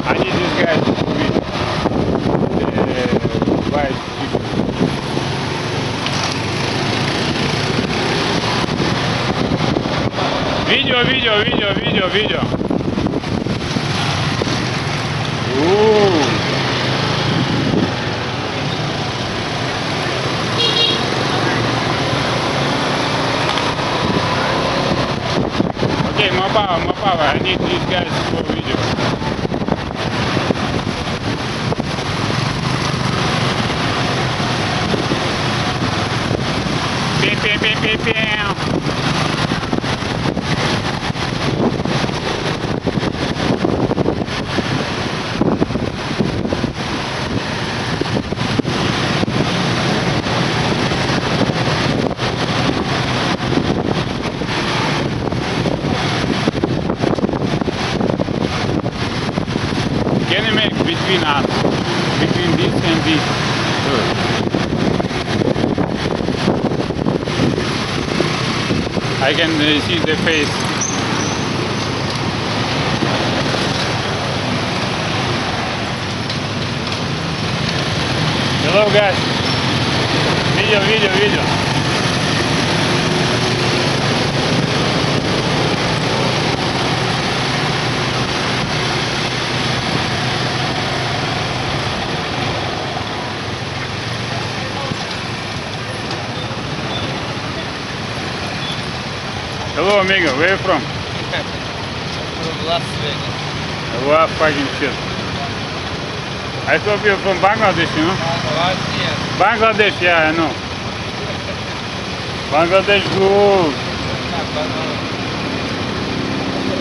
I need this guy with the white t-shirt. Video. Ooh. Okay, more power. I need these guys for video. Bam. Can you make between us? Between this and this? Good. I can see the face. Hello guys. Video. Hello amigo, where are you from? From Las Vegas. Wow, fucking shit. I thought you're from Bangladesh, you know? Bangladesh. Bangladesh, yeah, I know. Bangladesh good. Bangladesh.